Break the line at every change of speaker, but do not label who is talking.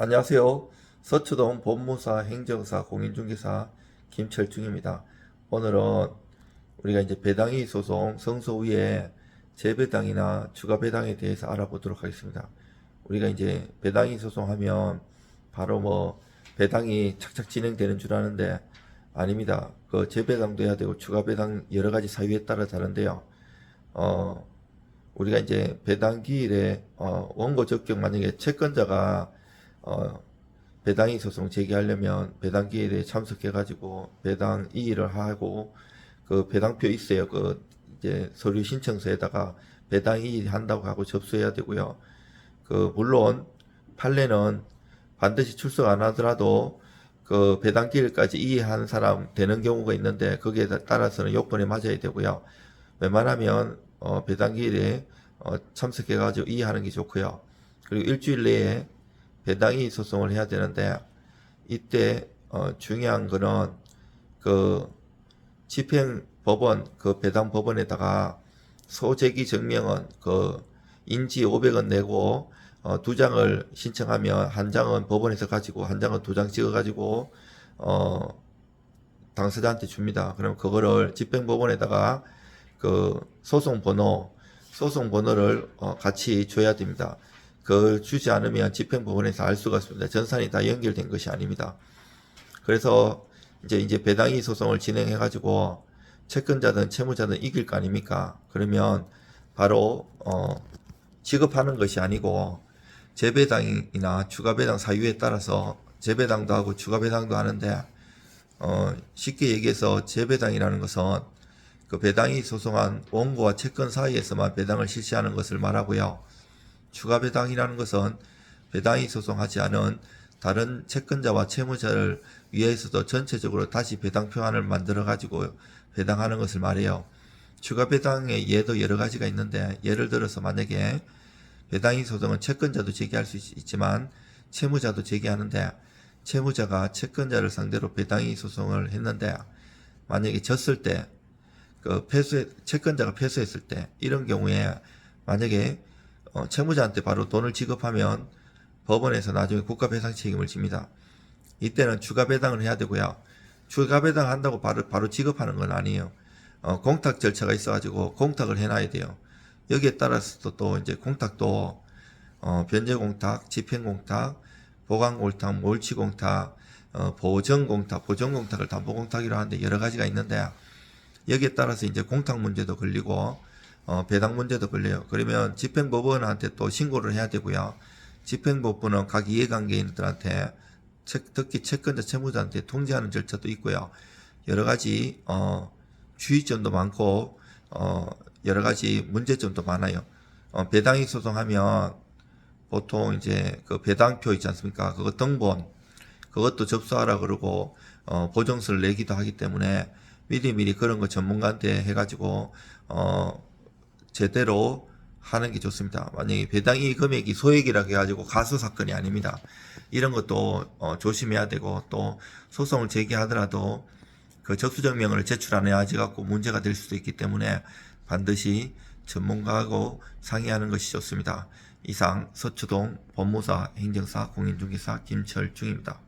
안녕하세요. 서초동 법무사 행정사 공인중개사 김철중입니다. 오늘은 우리가 이제 배당이익 소송 성소 위에 재배당이나 추가 배당에 대해서 알아보도록 하겠습니다. 우리가 이제 배당이익 소송하면 바로 뭐 배당이 착착 진행되는 줄 아는데 아닙니다. 그 재배당도 해야 되고 추가 배당 여러 가지 사유에 따라 다른데요. 우리가 이제 배당 기일에 원고 적격 만약에 채권자가 배당이익 소송 제기하려면 배당 기일에 참석해가지고 배당 이의를 하고 그 배당표 있어요. 그 이제 서류 신청서에다가 배당 이의 한다고 하고 접수해야 되고요. 그 물론 판례는 반드시 출석 안 하더라도 그 배당 기일까지 이의한 사람 되는 경우가 있는데 거기에 따라서는 요건에 맞아야 되고요. 웬만하면 배당 기일에 참석해가지고 이의하는 게 좋고요. 그리고 일주일 내에 배당이익 소송을 해야 되는데 이때 중요한 거는 그 집행법원 그 배당 법원에다가 소재기 증명은 그 인지 500원 내고 두 장을 신청하면 한 장은 법원에서 가지고 한 장은 두 장 찍어 가지고 당사자한테 줍니다. 그럼 그거를 집행법원에다가 그 소송번호를 같이 줘야 됩니다. 그 주지 않으면 집행법원에서 알 수가 없습니다. 전산이 다 연결된 것이 아닙니다. 그래서 이제 배당이익 소송을 진행해 가지고 채권자든 채무자든 이길 거 아닙니까? 그러면 바로 지급하는 것이 아니고 재배당이나 추가배당 사유에 따라서 재배당도 하고 추가배당도 하는데 쉽게 얘기해서 재배당이라는 것은 그 배당이익 소송한 원고와 채권 사이에서만 배당을 실시하는 것을 말하고요. 추가 배당이라는 것은 배당이익 소송하지 않은 다른 채권자와 채무자를 위해서도 전체적으로 다시 배당 표안을 만들어 가지고 배당하는 것을 말해요. 추가 배당의 예도 여러 가지가 있는데 예를 들어서 만약에 배당이익 소송은 채권자도 제기할 수 있지만 채무자도 제기하는데 채무자가 채권자를 상대로 배당이익 소송을 했는데 만약에 졌을 때 채권자가 패소했을 때 이런 경우에 만약에 채무자한테 바로 돈을 지급하면 법원에서 나중에 국가배상 책임을 집니다. 이때는 추가 배당을 해야 되고요. 추가 배당 한다고 바로 지급하는 건 아니에요. 공탁 절차가 있어가지고 공탁을 해놔야 돼요. 여기에 따라서 또 이제 공탁도 변제 공탁, 집행 공탁, 보관 공탁, 몰치 공탁, 보정 공탁을 담보 공탁이라고 하는데 여러 가지가 있는데 여기에 따라서 이제 공탁 문제도 걸리고 배당 문제도 걸려요. 그러면 집행법원한테 또 신고를 해야 되고요. 집행법원은 각 이해관계인들한테 특히 채권자 채무자한테 통지하는 절차도 있고요. 여러 가지 주의점도 많고 여러 가지 문제점도 많아요. 배당이익 소송하면 보통 이제 그 배당표 있지 않습니까? 그거 등본 그것도 접수하라 그러고 보증서를 내기도 하기 때문에 미리 그런 거 전문가한테 해가지고 제대로 하는 게 좋습니다. 만약에 배당이 금액이 소액이라고 해가지고 가수 사건이 아닙니다. 이런 것도 조심해야 되고 또 소송을 제기하더라도 그 접수증명을 제출 안 해야지 갖고 문제가 될 수도 있기 때문에 반드시 전문가하고 상의하는 것이 좋습니다. 이상 서초동 법무사 행정사 공인중개사 김철중입니다.